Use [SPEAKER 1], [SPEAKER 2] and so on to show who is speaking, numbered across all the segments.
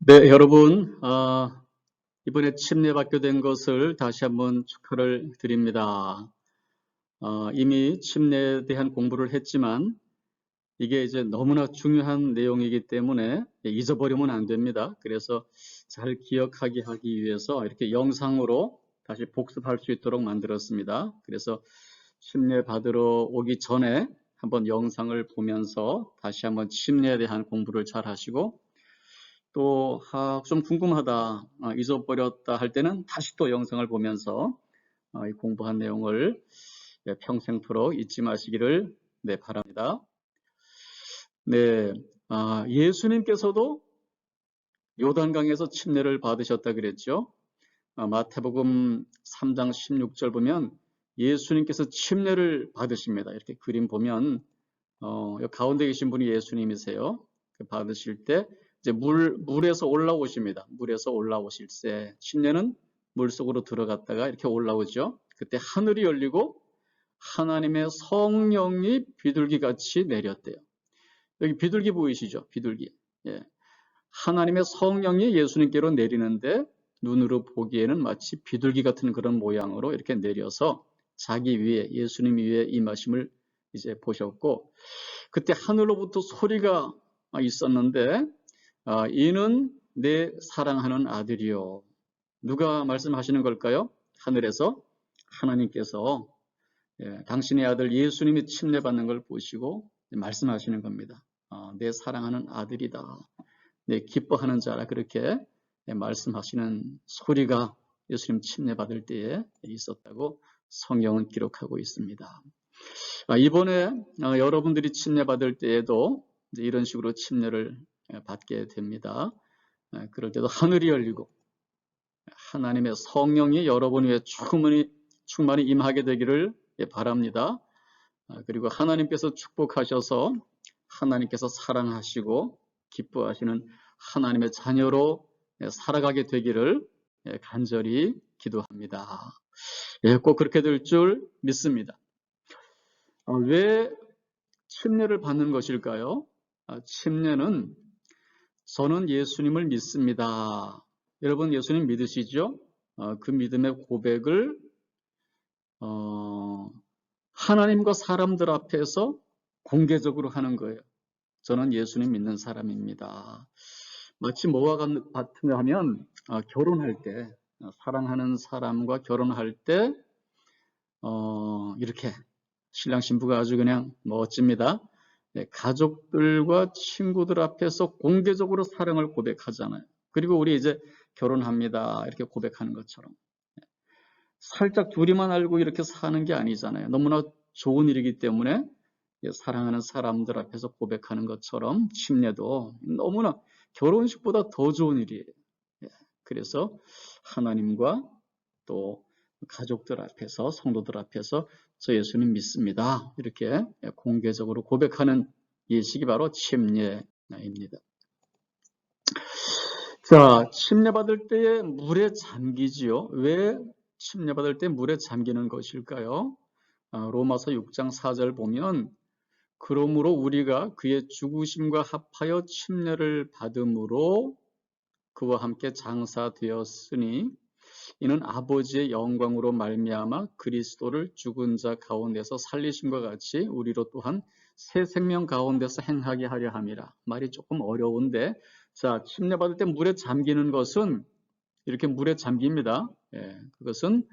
[SPEAKER 1] 네, 여러분, 이번에 침례받게 된 것을 다시 한번 축하를 드립니다. 이미 침례에 대한 공부를 했지만 이게 이제 너무나 중요한 내용이기 때문에 잊어버리면 안 됩니다. 그래서 잘 기억하게 하기 위해서 이렇게 영상으로 다시 복습할 수 있도록 만들었습니다. 그래서 침례 받으러 오기 전에 한번 영상을 보면서 다시 한번 침례에 대한 공부를 잘 하시고 또 좀 궁금하다, 잊어버렸다 할 때는 다시 또 영상을 보면서 이 공부한 내용을 평생토록 잊지 마시기를 바랍니다. 네, 예수님께서도 요단강에서 침례를 받으셨다 그랬죠. 마태복음 3장 16절 보면 예수님께서 침례를 받으십니다. 이렇게 그림 보면 가운데 계신 분이 예수님이세요. 받으실 때 이제 물에서 올라오십니다. 물에서 올라오실세. 침례는 물속으로 들어갔다가 이렇게 올라오죠. 그때 하늘이 열리고 하나님의 성령이 비둘기같이 내렸대요. 여기 비둘기 보이시죠? 비둘기. 예. 하나님의 성령이 예수님께로 내리는데 눈으로 보기에는 마치 비둘기 같은 그런 모양으로 이렇게 내려서 자기 위에, 예수님 위에 임하심을 이제 보셨고, 그때 하늘로부터 소리가 있었는데 이는 내 사랑하는 아들이요. 누가 말씀하시는 걸까요? 하늘에서 하나님께서 당신의 아들 예수님이 침례받는 걸 보시고 말씀하시는 겁니다. 내 사랑하는 아들이다. 내 기뻐하는 자라, 그렇게 말씀하시는 소리가 예수님 침례받을 때에 있었다고 성경은 기록하고 있습니다. 이번에 여러분들이 침례받을 때에도 이제 이런 식으로 침례를 받게 됩니다. 그럴 때도 하늘이 열리고 하나님의 성령이 여러분 위에 충만히 임하게 되기를 바랍니다. 그리고 하나님께서 축복하셔서 하나님께서 사랑하시고 기뻐하시는 하나님의 자녀로 살아가게 되기를 간절히 기도합니다. 꼭 그렇게 될 줄 믿습니다. 왜 침례를 받는 것일까요? 침례는 저는 예수님을 믿습니다. 여러분 예수님 믿으시죠? 그 믿음의 고백을 하나님과 사람들 앞에서 공개적으로 하는 거예요. 저는 예수님 믿는 사람입니다. 마치 뭐와 같은가 하면 결혼할 때, 사랑하는 사람과 결혼할 때 이렇게 신랑 신부가 아주 그냥 멋집니다. 가족들과 친구들 앞에서 공개적으로 사랑을 고백하잖아요. 그리고 우리 이제 결혼합니다 이렇게 고백하는 것처럼 살짝 둘이만 알고 이렇게 사는 게 아니잖아요. 너무나 좋은 일이기 때문에 사랑하는 사람들 앞에서 고백하는 것처럼 침례도 너무나 결혼식보다 더 좋은 일이에요. 그래서 하나님과 또 가족들 앞에서, 성도들 앞에서 저 예수님 믿습니다 이렇게 공개적으로 고백하는 예식이 바로 침례입니다. 자, 침례받을 때에 물에 잠기지요. 왜 침례받을 때 물에 잠기는 것일까요? 로마서 6장 4절 보면 그러므로 우리가 그의 죽으심과 합하여 침례를 받음으로 그와 함께 장사되었으니 이는 아버지의 영광으로 말미암아 그리스도를 죽은 자 가운데서 살리심과 같이 우리로 또한 새 생명 가운데서 행하게 하려 함이라. 말이 조금 어려운데, 자, 침례받을 때 물에 잠기는 것은 이렇게 물에 잠깁니다. 그것은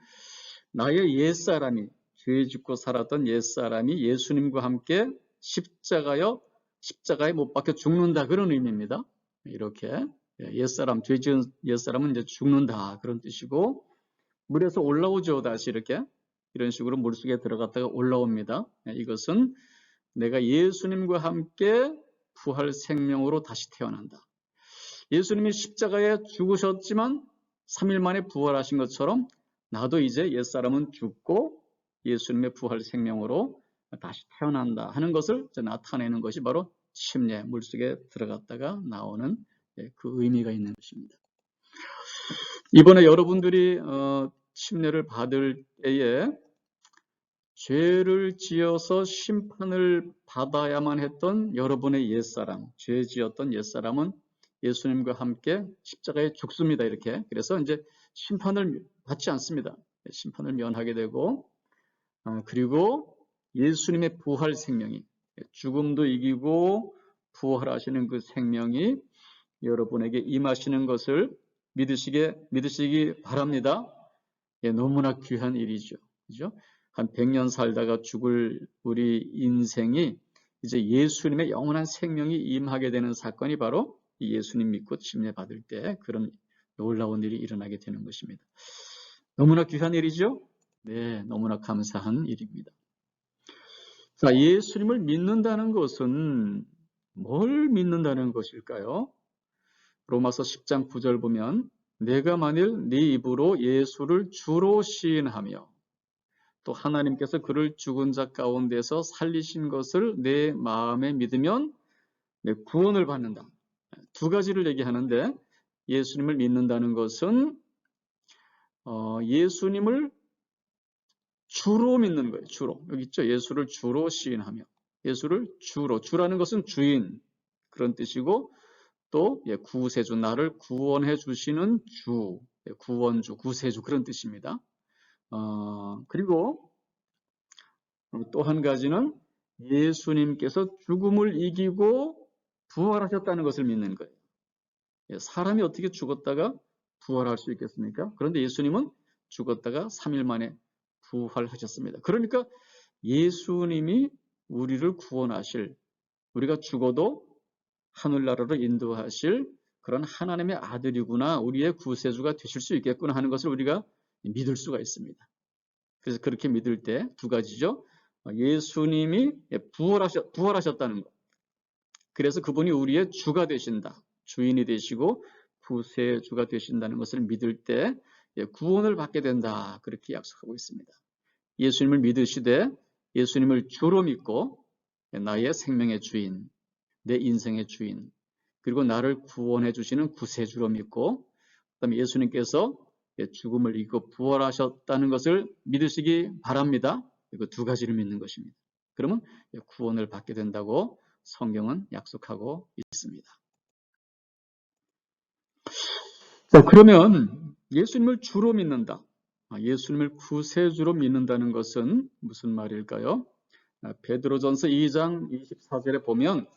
[SPEAKER 1] 나의 옛사람이, 죄 짓고 살았던 옛사람이 예수님과 함께 십자가에 못 박혀 죽는다, 그런 의미입니다. 이렇게 옛사람, 죄 지은 옛사람은 이제 죽는다, 그런 뜻이고, 물에서 올라오죠. 다시 이렇게 이런 식으로 물속에 들어갔다가 올라옵니다. 이것은 내가 예수님과 함께 부활 생명으로 다시 태어난다. 예수님이 십자가에 죽으셨지만 3일 만에 부활하신 것처럼 나도 이제 옛사람은 죽고 예수님의 부활 생명으로 다시 태어난다 하는 것을 나타내는 것이 바로 침례, 물속에 들어갔다가 나오는 그 의미가 있는 것입니다. 이번에 여러분들이 침례를 받을 때에 죄를 지어서 심판을 받아야만 했던 여러분의 옛사람, 죄 지었던 옛사람은 예수님과 함께 십자가에 죽습니다. 이렇게. 그래서 이제 심판을 받지 않습니다. 심판을 면하게 되고, 그리고 예수님의 부활 생명이, 죽음도 이기고 부활하시는 그 생명이 여러분에게 임하시는 것을 믿으시기 바랍니다. 예, 너무나 귀한 일이죠. 그죠? 한 100년 살다가 죽을 우리 인생이 이제 예수님의 영원한 생명이 임하게 되는 사건이 바로 예수님 믿고 침례받을 때 그런 놀라운 일이 일어나게 되는 것입니다. 너무나 귀한 일이죠? 네, 너무나 감사한 일입니다. 자, 예수님을 믿는다는 것은 뭘 믿는다는 것일까요? 로마서 10장 9절 보면 내가 만일 네 입으로 예수를 주로 시인하며 또 하나님께서 그를 죽은 자 가운데서 살리신 것을 내 마음에 믿으면 내 구원을 받는다. 두 가지를 얘기하는데 예수님을 믿는다는 것은 예수님을 주로 믿는 거예요. 주로. 여기 있죠. 예수를 주로 시인하며. 예수를 주라는 것은 주인 그런 뜻이고 또 구세주, 나를 구원해 주시는 주, 구원주, 구세주 그런 뜻입니다. 그리고 또 한 가지는 예수님께서 죽음을 이기고 부활하셨다는 것을 믿는 거예요. 사람이 어떻게 죽었다가 부활할 수 있겠습니까? 그런데 예수님은 죽었다가 3일 만에 부활하셨습니다. 그러니까 예수님이 우리를 구원하실, 우리가 죽어도 하늘나라로 인도하실 그런 하나님의 아들이구나, 우리의 구세주가 되실 수 있겠구나 하는 것을 우리가 믿을 수가 있습니다. 그래서 그렇게 믿을 때 두 가지죠. 예수님이 부활하셨다는 것. 그래서 그분이 우리의 주가 되신다. 주인이 되시고 구세주가 되신다는 것을 믿을 때 구원을 받게 된다. 그렇게 약속하고 있습니다. 예수님을 믿으시되 예수님을 주로 믿고 나의 생명의 주인, 내 인생의 주인, 그리고 나를 구원해 주시는 구세주로 믿고 그다음에 예수님께서 죽음을 이기고 부활하셨다는 것을 믿으시기 바랍니다. 이거 두 가지를 믿는 것입니다. 그러면 구원을 받게 된다고 성경은 약속하고 있습니다. 자, 그러면 예수님을 주로 믿는다. 예수님을 구세주로 믿는다는 것은 무슨 말일까요? 베드로전서 2장 24절에 보면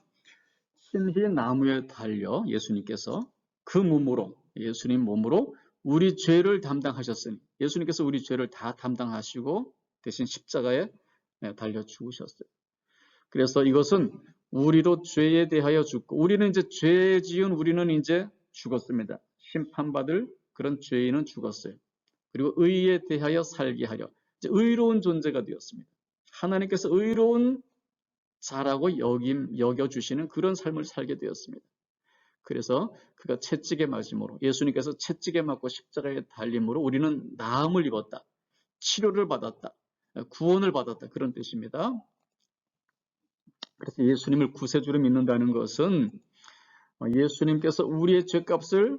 [SPEAKER 1] 신히 나무에 달려 예수님께서 그 몸으로, 예수님 몸으로 우리 죄를 담당하셨으니 예수님께서 우리 죄를 다 담당하시고 대신 십자가에 달려 죽으셨어요. 그래서 이것은 우리로 죄에 대하여 죽고 우리는 이제 죄 지은 우리는 이제 죽었습니다. 심판받을 그런 죄인은 죽었어요. 그리고 의에 대하여 살게 하려 이제 의로운 존재가 되었습니다. 하나님께서 의로운 자라고 여겨주시는 그런 삶을 살게 되었습니다. 그래서 그가 채찍에 맞음으로 예수님께서 채찍에 맞고 십자가에 달림으로 우리는 나음을 입었다. 치료를 받았다. 구원을 받았다. 그런 뜻입니다. 그래서 예수님을 구세주로 믿는다는 것은 예수님께서 우리의 죄값을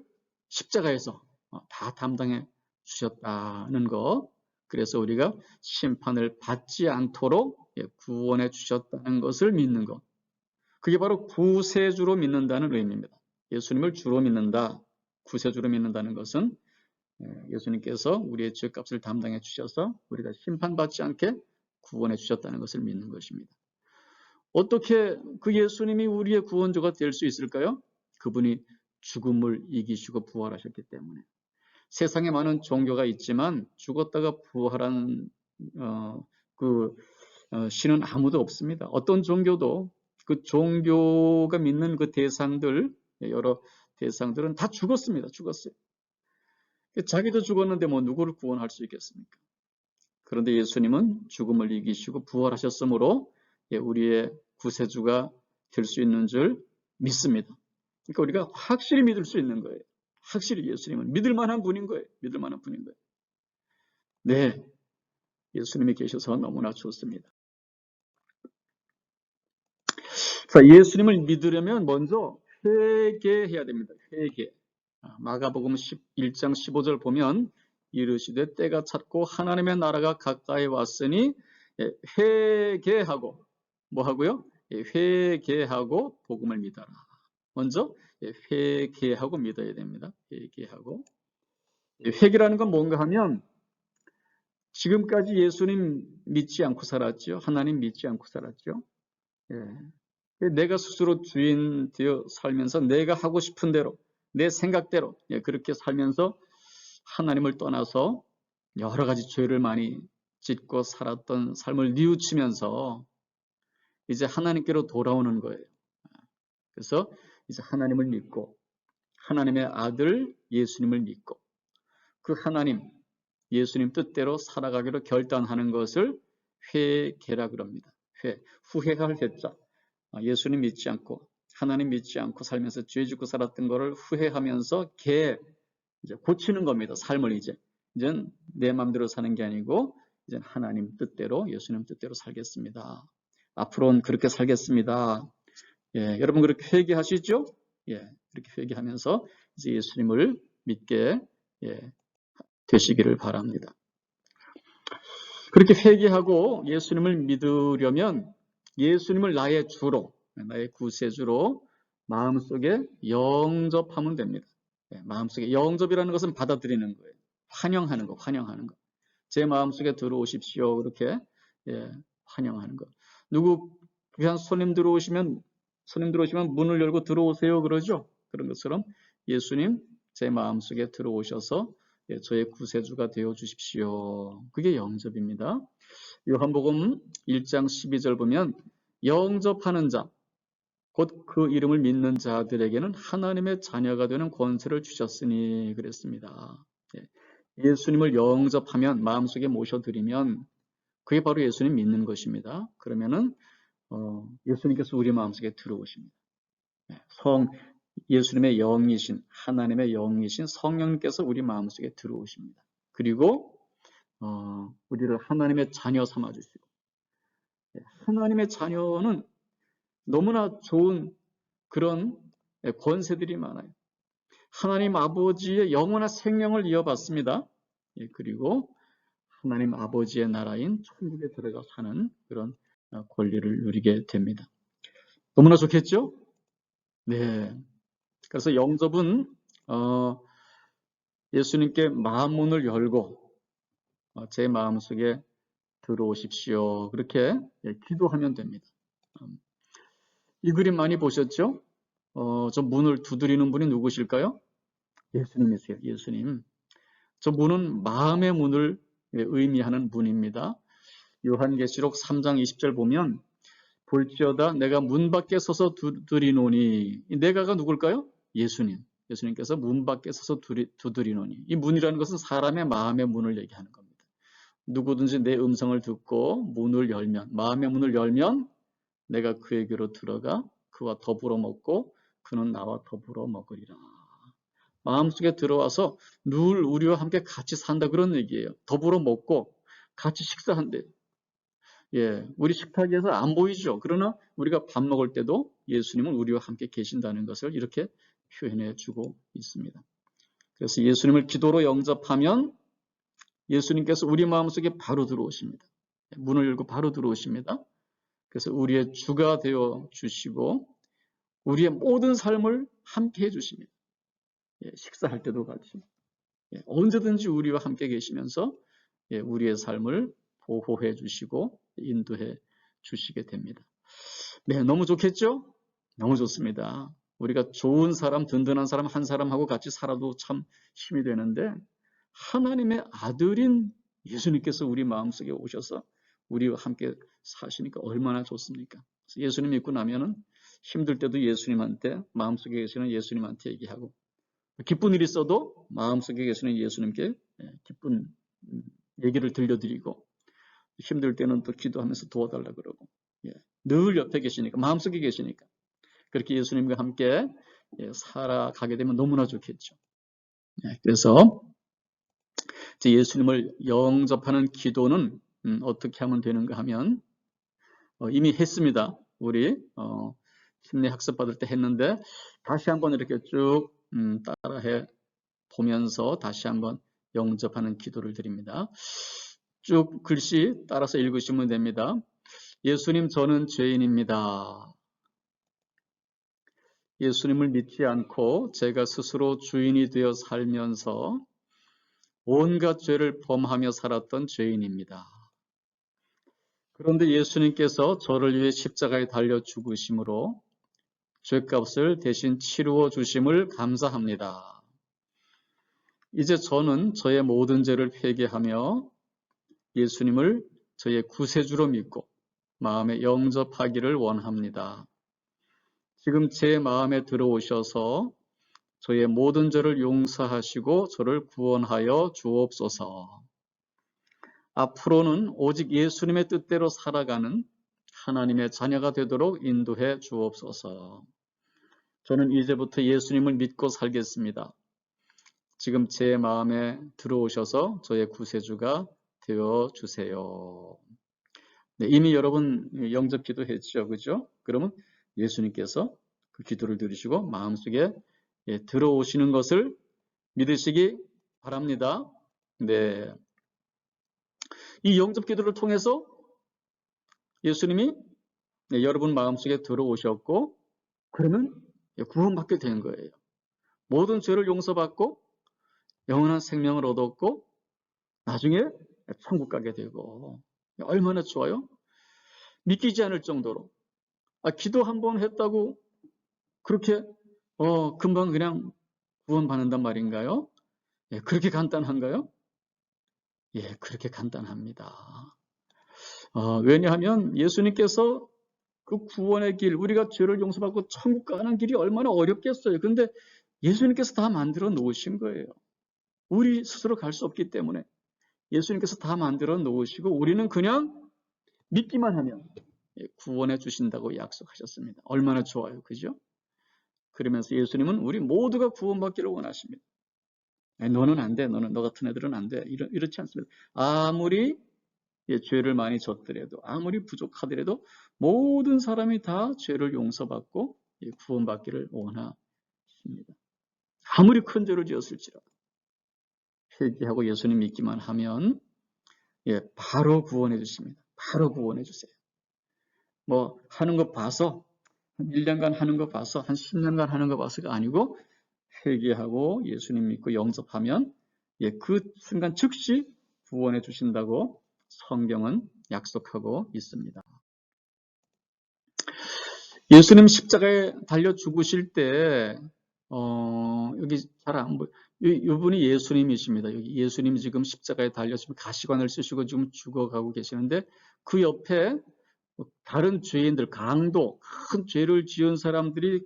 [SPEAKER 1] 십자가에서 다 담당해 주셨다는 것. 그래서 우리가 심판을 받지 않도록 구원해 주셨다는 것을 믿는 것. 그게 바로 구세주로 믿는다는 의미입니다. 예수님을 주로 믿는다. 구세주로 믿는다는 것은 예수님께서 우리의 죄값을 담당해 주셔서 우리가 심판받지 않게 구원해 주셨다는 것을 믿는 것입니다. 어떻게 그 예수님이 우리의 구원주가 될 수 있을까요? 그분이 죽음을 이기시고 부활하셨기 때문에. 세상에 많은 종교가 있지만 죽었다가 부활한 신은 아무도 없습니다. 어떤 종교도 그 종교가 믿는 그 대상들, 여러 대상들은 다 죽었습니다. 죽었어요. 자기도 죽었는데 뭐 누구를 구원할 수 있겠습니까? 그런데 예수님은 죽음을 이기시고 부활하셨으므로 우리의 구세주가 될 수 있는 줄 믿습니다. 그러니까 우리가 확실히 믿을 수 있는 거예요. 확실히 예수님은 믿을 만한 분인 거예요. 믿을 만한 분인 거예요. 네, 예수님이 계셔서 너무나 좋습니다. 자, 예수님을 믿으려면 먼저 회개해야 됩니다. 회개. 마가복음 11장 15절 보면 이르시되 때가 찼고 하나님의 나라가 가까이 왔으니 회개하고 뭐 하고요? 회개하고 복음을 믿어라. 먼저 회개하고 믿어야 됩니다. 회개하고. 회개라는 건 뭔가 하면 지금까지 예수님 믿지 않고 살았죠. 하나님 믿지 않고 살았죠. 내가 스스로 주인 되어 살면서 내가 하고 싶은 대로 내 생각대로 그렇게 살면서 하나님을 떠나서 여러 가지 죄를 많이 짓고 살았던 삶을 뉘우치면서 이제 하나님께로 돌아오는 거예요. 그래서 이제 하나님을 믿고 하나님의 아들 예수님을 믿고 그 하나님 예수님 뜻대로 살아가기로 결단하는 것을 회개라 그럽니다. 후회할 회자. 예수님 믿지 않고 하나님 믿지 않고 살면서 죄 짓고 살았던 것을 후회하면서 이제 고치는 겁니다. 삶을 이젠 내 마음대로 사는 게 아니고 이제 하나님 뜻대로 예수님 뜻대로 살겠습니다. 앞으로는 그렇게 살겠습니다. 여러분 그렇게 회개하시죠? 그렇게 회개하면서 이제 예수님을 믿게 되시기를 바랍니다. 그렇게 회개하고 예수님을 믿으려면 예수님을 나의 주로, 나의 구세주로 마음속에 영접하면 됩니다. 마음속에 영접이라는 것은 받아들이는 거예요. 환영하는 거. 제 마음속에 들어오십시오. 그렇게 환영하는 거. 누구 귀한 손님 들어오시면 문을 열고 들어오세요 그러죠. 그런 것처럼 예수님 제 마음속에 들어오셔서 저의 구세주가 되어 주십시오. 그게 영접입니다. 요한복음 1장 12절 보면 영접하는 자, 곧 그 이름을 믿는 자들에게는 하나님의 자녀가 되는 권세를 주셨으니 그랬습니다. 예수님을 영접하면 마음속에 모셔드리면 그게 바로 예수님 믿는 것입니다. 그러면은 예수님께서 우리 마음속에 들어오십니다. 예수님의 영이신 하나님의 영이신 성령님께서 우리 마음속에 들어오십니다. 그리고 우리를 하나님의 자녀 삼아주시고 하나님의 자녀는 너무나 좋은 그런 권세들이 많아요. 하나님 아버지의 영원한 생명을 이어받습니다. 그리고 하나님 아버지의 나라인 천국에 들어가 사는 그런 권리를 누리게 됩니다. 너무나 좋겠죠? 네. 그래서 영접은 예수님께 마음문을 열고 제 마음속에 들어오십시오. 그렇게 기도하면 됩니다. 이 그림 많이 보셨죠? 저 문을 두드리는 분이 누구실까요? 예수님이세요. 예수님. 저 문은 마음의 문을 의미하는 문입니다. 요한계시록 3장 20절 보면 볼지어다 내가 문 밖에 서서 두드리노니 이 내가가 누굴까요? 예수님. 예수님께서 문 밖에 서서 두드리노니 이 문이라는 것은 사람의 마음의 문을 얘기하는 겁니다. 누구든지 내 음성을 듣고 문을 열면 마음의 문을 열면 내가 그에게로 들어가 그와 더불어 먹고 그는 나와 더불어 먹으리라. 마음속에 들어와서 늘 우리와 함께 같이 산다 그런 얘기예요. 더불어 먹고 같이 식사한대요. 우리 식탁에서 안 보이죠. 그러나 우리가 밥 먹을 때도 예수님은 우리와 함께 계신다는 것을 이렇게 표현해 주고 있습니다. 그래서 예수님을 기도로 영접하면 예수님께서 우리 마음속에 바로 들어오십니다. 문을 열고 바로 들어오십니다. 그래서 우리의 주가 되어 주시고 우리의 모든 삶을 함께 해주십니다. 식사할 때도 같이 언제든지 우리와 함께 계시면서 우리의 삶을 보호해 주시고 인도해 주시게 됩니다. 네, 너무 좋겠죠? 너무 좋습니다. 우리가 좋은 사람, 든든한 사람 한 사람하고 같이 살아도 참 힘이 되는데 하나님의 아들인 예수님께서 우리 마음속에 오셔서 우리와 함께 사시니까 얼마나 좋습니까? 예수님 믿고 나면은 힘들 때도 예수님한테 마음속에 계시는 예수님한테 얘기하고 기쁜 일이 있어도 마음속에 계시는 예수님께 기쁜 얘기를 들려드리고 힘들 때는 또 기도하면서 도와달라 그러고 늘 옆에 계시니까 마음속에 계시니까 그렇게 예수님과 함께 살아가게 되면 너무나 좋겠죠. 그래서 예수님을 영접하는 기도는 어떻게 하면 되는가 하면 이미 했습니다. 우리 심리 학습 받을 때 했는데 다시 한번 이렇게 쭉 따라해 보면서 다시 한번 영접하는 기도를 드립니다. 쭉 글씨 따라서 읽으시면 됩니다. 예수님, 저는 죄인입니다. 예수님을 믿지 않고 제가 스스로 주인이 되어 살면서 온갖 죄를 범하며 살았던 죄인입니다. 그런데 예수님께서 저를 위해 십자가에 달려 죽으심으로 죄값을 대신 치루어 주심을 감사합니다. 이제 저는 저의 모든 죄를 회개하며 예수님을 저의 구세주로 믿고 마음에 영접하기를 원합니다. 지금 제 마음에 들어오셔서 저의 모든 죄를 용서하시고 저를 구원하여 주옵소서. 앞으로는 오직 예수님의 뜻대로 살아가는 하나님의 자녀가 되도록 인도해 주옵소서. 저는 이제부터 예수님을 믿고 살겠습니다. 지금 제 마음에 들어오셔서 저의 구세주가 되어 주세요. 네, 이미 여러분 영접 기도했죠, 그죠? 그러면 예수님께서 그 기도를 들으시고 마음속에 들어오시는 것을 믿으시기 바랍니다. 네, 이 영접 기도를 통해서 예수님이 여러분 마음속에 들어오셨고, 그러면 구원받게 된 거예요. 모든 죄를 용서받고 영원한 생명을 얻었고 나중에 천국 가게 되고, 얼마나 좋아요? 믿기지 않을 정도로. 기도 한번 했다고 그렇게 금방 그냥 구원받는단 말인가요? 예, 그렇게 간단한가요? 예, 그렇게 간단합니다. 왜냐하면 예수님께서 그 구원의 길, 우리가 죄를 용서받고 천국 가는 길이 얼마나 어렵겠어요. 그런데 예수님께서 다 만들어 놓으신 거예요. 우리 스스로 갈 수 없기 때문에 예수님께서 다 만들어 놓으시고 우리는 그냥 믿기만 하면 구원해 주신다고 약속하셨습니다. 얼마나 좋아요. 그죠? 그러면서 예수님은 우리 모두가 구원받기를 원하십니다. 너는 안 돼. 너 같은 애들은 안 돼. 이렇지 않습니다. 아무리 죄를 많이 졌더라도, 아무리 부족하더라도 모든 사람이 다 죄를 용서받고 구원받기를 원하십니다. 아무리 큰 죄를 지었을지라도 회개하고 예수님 믿기만 하면 바로 구원해 주십니다. 바로 구원해 주세요. 뭐 하는 거 봐서 한 1년간 하는 거 봐서 한 10년간 하는 거 봐서가 아니고 회개하고 예수님 믿고 영접하면 그 순간 즉시 구원해 주신다고 성경은 약속하고 있습니다. 예수님 십자가에 달려 죽으실 때 여기 잘 안 보여. 이분이 예수님이십니다. 여기 예수님이 지금 십자가에 달려 지금 가시관을 쓰시고 지금 죽어가고 계시는데 그 옆에 다른 죄인들, 강도, 큰 죄를 지은 사람들이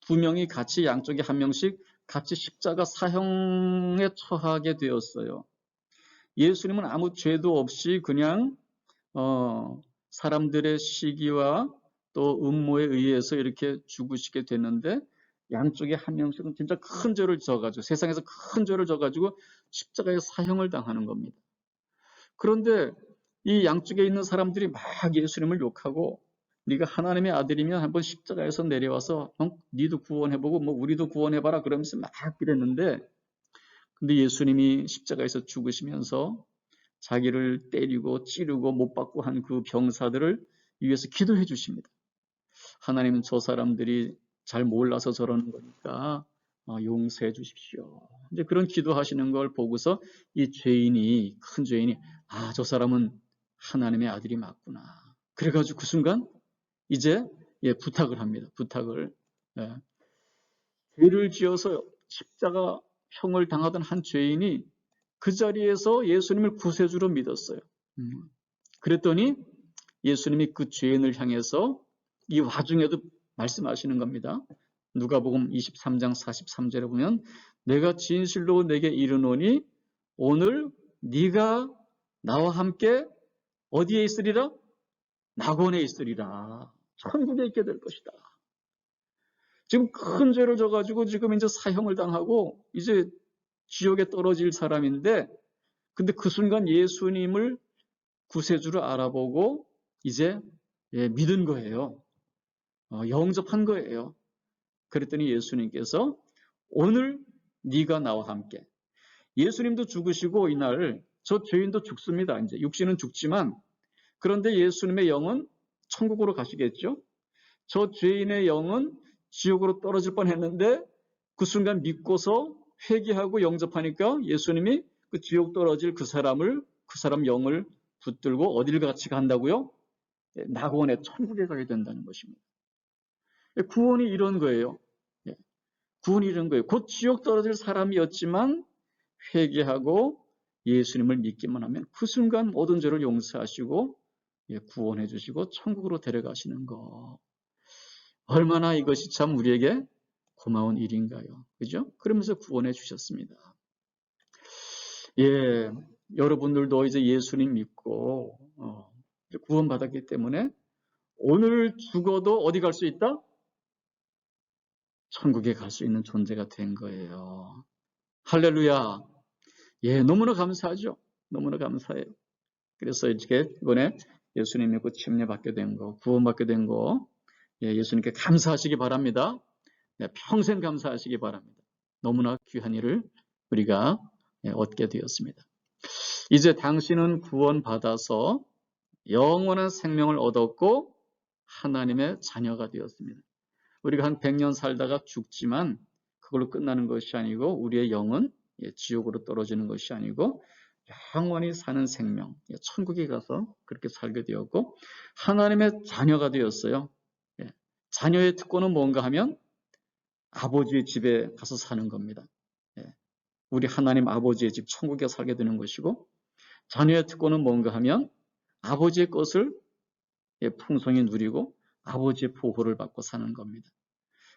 [SPEAKER 1] 두 명이 같이 양쪽에 한 명씩 같이 십자가 사형에 처하게 되었어요. 예수님은 아무 죄도 없이 그냥 사람들의 시기와 또 음모에 의해서 이렇게 죽으시게 됐는데 양쪽에 한 명씩은 진짜 큰 죄를 져가지고 세상에서 큰 죄를 져가지고 십자가에 사형을 당하는 겁니다. 그런데 이 양쪽에 있는 사람들이 막 예수님을 욕하고 네가 하나님의 아들이면 한번 십자가에서 내려와서 니도 구원해보고 뭐 우리도 구원해봐라 그러면서 막 그랬는데 근데 예수님이 십자가에서 죽으시면서 자기를 때리고 찌르고 못 박고 한 그 병사들을 위해서 기도해 주십니다. 하나님은 저 사람들이 잘 몰라서 저러는 거니까 용서해 주십시오. 이제 그런 기도하시는 걸 보고서 이 죄인이, 큰 죄인이 저 사람은 하나님의 아들이 맞구나. 그래가지고 그 순간 이제 부탁을 합니다. 부탁을. 죄를 지어서 십자가 형을 당하던 한 죄인이 그 자리에서 예수님을 구세주로 믿었어요. 그랬더니 예수님이 그 죄인을 향해서 이 와중에도 말씀하시는 겁니다. 누가복음 23장 43절에 보면 내가 진실로 내게 이르노니 오늘 네가 나와 함께 어디에 있으리라? 낙원에 있으리라. 천국에 있게 될 것이다. 지금 큰 죄를 져가지고 지금 이제 사형을 당하고 이제 지옥에 떨어질 사람인데 근데 그 순간 예수님을 구세주로 알아보고 이제 믿은 거예요. 영접한 거예요. 그랬더니 예수님께서 오늘 네가 나와 함께. 예수님도 죽으시고 이날 저 죄인도 죽습니다. 이제 육신은 죽지만 그런데 예수님의 영은 천국으로 가시겠죠. 저 죄인의 영은 지옥으로 떨어질 뻔했는데 그 순간 믿고서 회개하고 영접하니까 예수님이 그 지옥 떨어질 그 사람 영을 붙들고 어딜 같이 간다고요? 낙원의 천국에 가게 된다는 것입니다. 구원이 이런 거예요. 구원이 이런 거예요. 곧 지옥 떨어질 사람이었지만 회개하고 예수님을 믿기만 하면 그 순간 모든 죄를 용서하시고 구원해 주시고 천국으로 데려가시는 거. 얼마나 이것이 참 우리에게 고마운 일인가요? 그죠? 그러면서 구원해 주셨습니다. 예, 여러분들도 이제 예수님 믿고 구원받았기 때문에 오늘 죽어도 어디 갈 수 있다? 천국에 갈 수 있는 존재가 된 거예요. 할렐루야. 예, 너무나 감사하죠. 너무나 감사해요. 그래서 이번에 예수님 믿고 침례받게 된 거, 구원받게 된 거, 예수님께 감사하시기 바랍니다. 평생 감사하시기 바랍니다. 너무나 귀한 일을 우리가 얻게 되었습니다. 이제 당신은 구원받아서 영원한 생명을 얻었고 하나님의 자녀가 되었습니다. 우리가 한 100년 살다가 죽지만 그걸로 끝나는 것이 아니고 우리의 영은 지옥으로 떨어지는 것이 아니고 영원히 사는 생명, 천국에 가서 그렇게 살게 되었고 하나님의 자녀가 되었어요. 자녀의 특권은 뭔가 하면 아버지의 집에 가서 사는 겁니다. 우리 하나님 아버지의 집 천국에 살게 되는 것이고 자녀의 특권은 뭔가 하면 아버지의 것을 풍성히 누리고 아버지의 보호를 받고 사는 겁니다.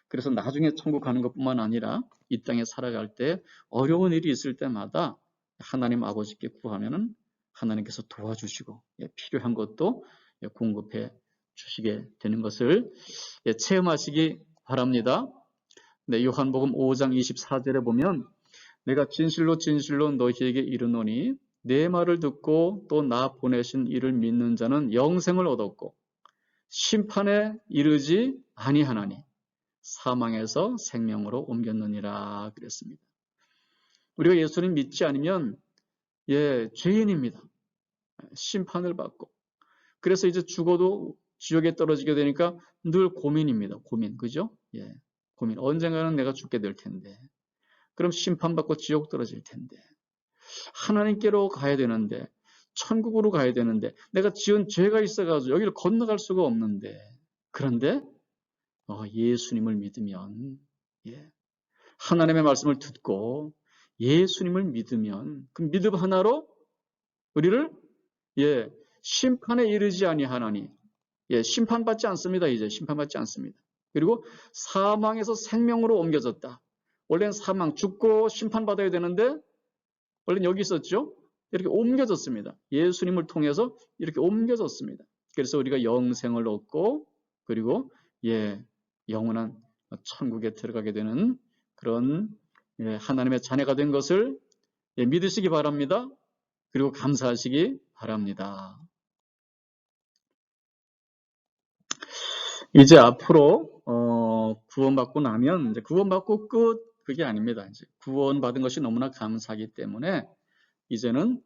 [SPEAKER 1] 그래서 나중에 천국 가는 것뿐만 아니라 이 땅에 살아갈 때 어려운 일이 있을 때마다 하나님 아버지께 구하면은 하나님께서 도와주시고 필요한 것도 공급해 주시게 되는 것을 체험하시기 바랍니다. 네, 요한복음 5장 24절에 보면 내가 진실로 진실로 너희에게 이르노니 내 말을 듣고 또 나 보내신 이를 믿는 자는 영생을 얻었고 심판에 이르지 아니하나니 사망에서 생명으로 옮겼느니라 그랬습니다. 우리가 예수님 믿지 않으면 죄인입니다. 심판을 받고 그래서 이제 죽어도 지옥에 떨어지게 되니까 늘 고민입니다. 고민, 그죠? 고민. 언젠가는 내가 죽게 될 텐데 그럼 심판받고 지옥 떨어질 텐데 하나님께로 가야 되는데 천국으로 가야 되는데 내가 지은 죄가 있어가지고 여기를 건너갈 수가 없는데 그런데 예수님을 믿으면 하나님의 말씀을 듣고 예수님을 믿으면 그 믿음 하나로 우리를 심판에 이르지 아니하나니 심판받지 않습니다. 이제 심판받지 않습니다. 그리고 사망에서 생명으로 옮겨졌다. 원래는 사망, 죽고 심판받아야 되는데 원래는 여기 있었죠. 이렇게 옮겨졌습니다. 예수님을 통해서 이렇게 옮겨졌습니다. 그래서 우리가 영생을 얻고 그리고 영원한 천국에 들어가게 되는 그런 하나님의 자녀가 된 것을 믿으시기 바랍니다. 그리고 감사하시기 바랍니다. 이제 앞으로 구원받고 나면 이제 구원받고 끝 그게 아닙니다. 이제 구원받은 것이 너무나 감사하기 때문에 이제는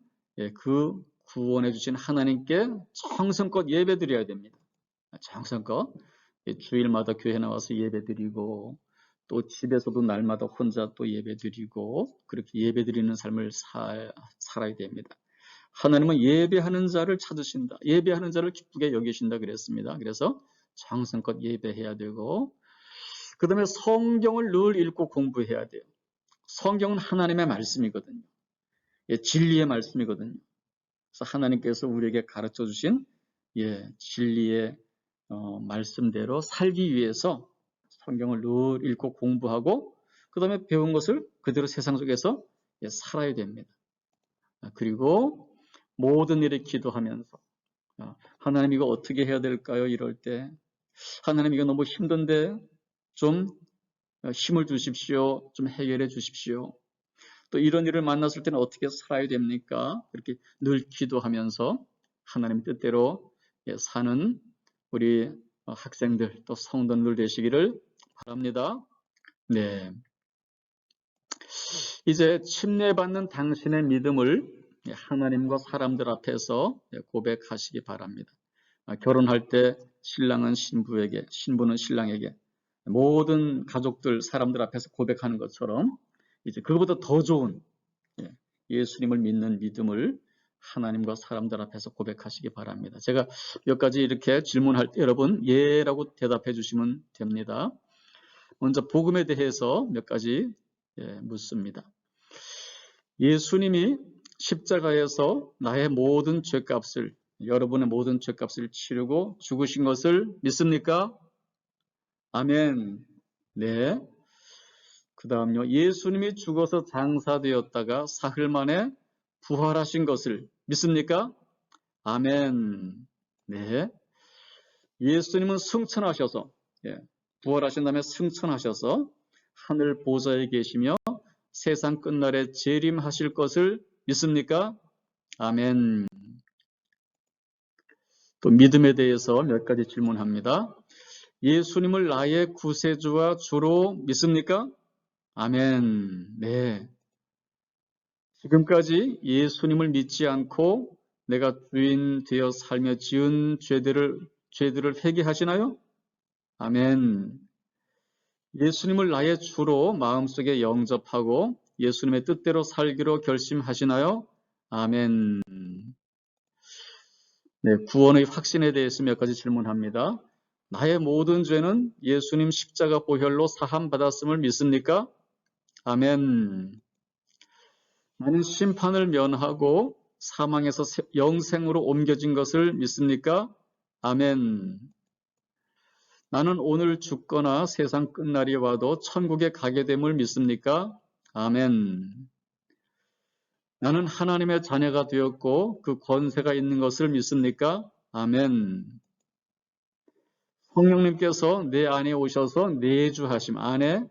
[SPEAKER 1] 그 구원해 주신 하나님께 정성껏 예배드려야 됩니다. 정성껏 주일마다 교회 나와서 예배드리고 또 집에서도 날마다 혼자 또 예배드리고 그렇게 예배드리는 삶을 살아야 됩니다. 하나님은 예배하는 자를 찾으신다. 예배하는 자를 기쁘게 여기신다 그랬습니다. 그래서 정성껏 예배해야 되고 그 다음에 성경을 늘 읽고 공부해야 돼요. 성경은 하나님의 말씀이거든요. 진리의 말씀이거든요. 그래서 하나님께서 우리에게 가르쳐 주신 진리의 말씀대로 살기 위해서 성경을 늘 읽고 공부하고 그 다음에 배운 것을 그대로 세상 속에서 살아야 됩니다. 그리고 모든 일에 기도하면서 하나님 이거 어떻게 해야 될까요? 이럴 때 하나님 이거 너무 힘든데 좀 힘을 주십시오. 좀 해결해 주십시오. 또 이런 일을 만났을 때는 어떻게 살아야 됩니까? 그렇게 늘 기도하면서 하나님 뜻대로 사는 우리 학생들 또 성도들 되시기를 바랍니다. 네. 이제 침례받는 당신의 믿음을 하나님과 사람들 앞에서 고백하시기 바랍니다. 결혼할 때 신랑은 신부에게, 신부는 신랑에게, 모든 가족들, 사람들 앞에서 고백하는 것처럼 이제 그거보다 더 좋은 예수님을 믿는 믿음을 하나님과 사람들 앞에서 고백하시기 바랍니다. 제가 몇 가지 이렇게 질문할 때 여러분 예라고 대답해 주시면 됩니다. 먼저 복음에 대해서 몇 가지 묻습니다. 예수님이 십자가에서 나의 모든 죄값을, 여러분의 모든 죄값을 치르고 죽으신 것을 믿습니까? 아멘. 네. 그 다음요. 예수님이 죽어서 장사되었다가 사흘 만에 부활하신 것을 믿습니까? 아멘. 네. 예수님은 승천하셔서, 부활하신 다음에 승천하셔서 하늘 보좌에 계시며 세상 끝날에 재림하실 것을 믿습니까? 아멘. 또 믿음에 대해서 몇 가지 질문합니다. 예수님을 나의 구세주와 주로 믿습니까? 아멘. 네. 지금까지 예수님을 믿지 않고 내가 주인 되어 살며 지은 죄들을 회개하시나요? 아멘. 예수님을 나의 주로 마음속에 영접하고 예수님의 뜻대로 살기로 결심하시나요? 아멘. 네, 구원의 확신에 대해서 몇 가지 질문합니다. 나의 모든 죄는 예수님 십자가 보혈로 사함 받았음을 믿습니까? 아멘. 나는 심판을 면하고 사망에서 영생으로 옮겨진 것을 믿습니까? 아멘. 나는 오늘 죽거나 세상 끝날이 와도 천국에 가게 됨을 믿습니까? 아멘. 나는 하나님의 자녀가 되었고 그 권세가 있는 것을 믿습니까? 아멘. 성령님께서 내 안에 오셔서 내주하심, 안에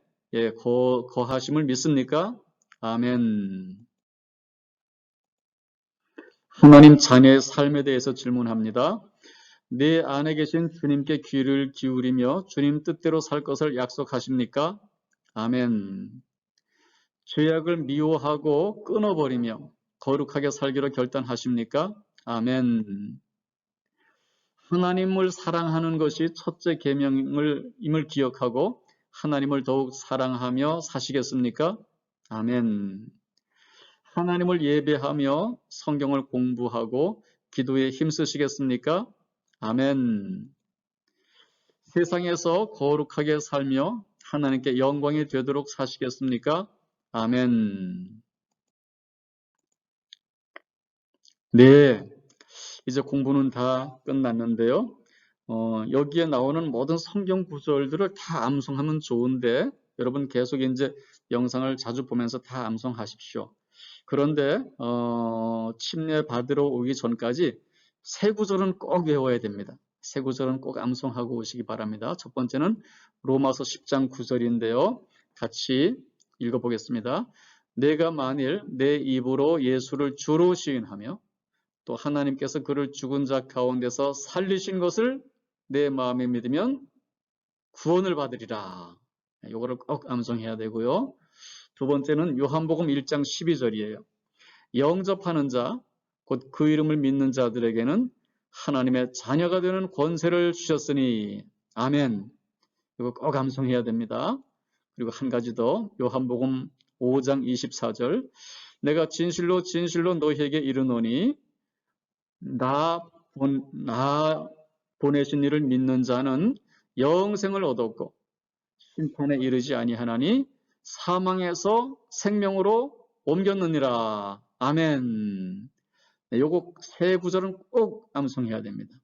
[SPEAKER 1] 거하심을 믿습니까? 아멘. 하나님 자녀의 삶에 대해서 질문합니다. 내 안에 계신 주님께 귀를 기울이며 주님 뜻대로 살 것을 약속하십니까? 아멘. 죄악을 미워하고 끊어버리며 거룩하게 살기로 결단하십니까? 아멘. 하나님을 사랑하는 것이 첫째 계명임을 기억하고 하나님을 더욱 사랑하며 사시겠습니까? 아멘. 하나님을 예배하며 성경을 공부하고 기도에 힘쓰시겠습니까? 아멘. 세상에서 거룩하게 살며 하나님께 영광이 되도록 사시겠습니까? 아멘. 네, 이제 공부는 다 끝났는데요. 여기에 나오는 모든 성경 구절들을 다 암송하면 좋은데 여러분 계속 이제 영상을 자주 보면서 다 암송하십시오. 그런데 침례 받으러 오기 전까지 세 구절은 꼭 외워야 됩니다. 세 구절은 꼭 암송하고 오시기 바랍니다. 첫 번째는 로마서 10장 9절인데요. 같이 읽어보겠습니다. 내가 만일 내 입으로 예수를 주로 시인하며 또 하나님께서 그를 죽은 자 가운데서 살리신 것을 내 마음에 믿으면 구원을 받으리라. 이거를 꼭 암송해야 되고요. 두 번째는 요한복음 1장 12절이에요. 영접하는 자, 곧 그 이름을 믿는 자들에게는 하나님의 자녀가 되는 권세를 주셨으니 아멘. 이거 꼭 암송해야 됩니다. 그리고 한 가지 더 요한복음 5장 24절 내가 진실로 진실로 너희에게 이르노니 나 보내신 이를 믿는 자는 영생을 얻었고 심판에 이르지 아니하나니 사망에서 생명으로 옮겼느니라. 아멘. 네, 요거 세 구절은 꼭 암송해야 됩니다.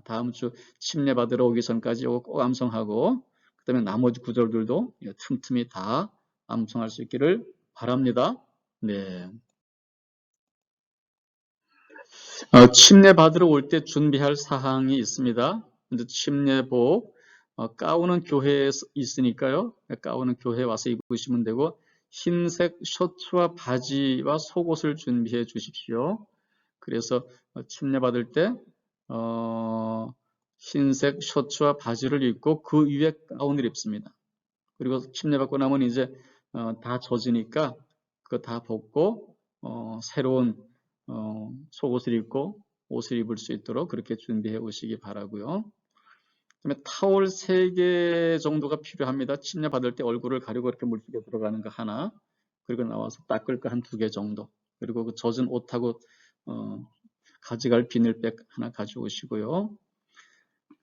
[SPEAKER 1] 다음 주 침례 받으러 오기 전까지 요거 꼭 암송하고 그다음에 나머지 구절들도 틈틈이 다 암송할 수 있기를 바랍니다. 네. 침례 받으러 올 때 준비할 사항이 있습니다. 먼저 침례복, 가운은 교회에 있으니까요. 가운은 교회에 와서 입으시면 되고 흰색 셔츠와 바지와 속옷을 준비해 주십시오. 그래서 침례 받을 때 흰색 셔츠와 바지를 입고 그 위에 가운을 입습니다. 그리고 침례 받고 나면 이제 다 젖으니까 그거 다 벗고 새로운 속옷을 입고 옷을 입을 수 있도록 그렇게 준비해 오시기 바라고요. 그다음에 타월 3개 정도가 필요합니다. 침례받을 때 얼굴을 가리고 이렇게 물속에 들어가는 거 하나, 그리고 나와서 닦을 거 한 2개 정도, 그리고 그 젖은 옷하고 가져갈 비닐백 하나 가져오시고요.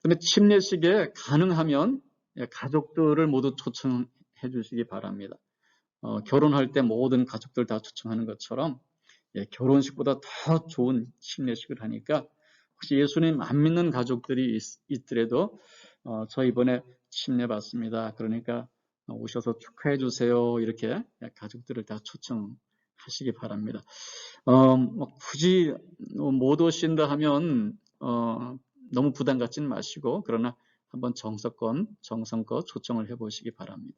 [SPEAKER 1] 그다음에 침례식에 가능하면 가족들을 모두 초청해 주시기 바랍니다. 결혼할 때 모든 가족들 다 초청하는 것처럼 결혼식보다 더 좋은 침례식을 하니까 혹시 예수님 안 믿는 가족들이 있더라도 저 이번에 침례 받습니다. 그러니까 오셔서 축하해 주세요. 이렇게 가족들을 다 초청하시기 바랍니다. 굳이 못 오신다 하면 너무 부담 갖지는 마시고, 그러나 한번 정성껏 초청을 해보시기 바랍니다.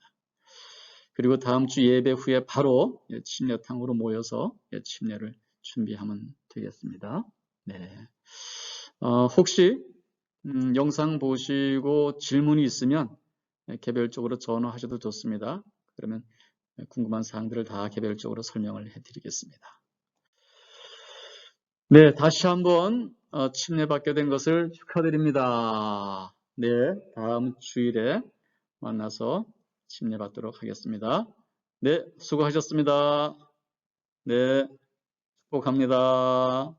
[SPEAKER 1] 그리고 다음 주 예배 후에 바로 침례탕으로 모여서 침례를 준비하면 되겠습니다. 네. 혹시 영상 보시고 질문이 있으면 개별적으로 전화하셔도 좋습니다. 그러면 궁금한 사항들을 다 개별적으로 설명을 해드리겠습니다. 네, 다시 한번 침례받게 된 것을 축하드립니다. 네, 다음 주일에 만나서 침례받도록 하겠습니다. 네, 수고하셨습니다. 네, 축복합니다.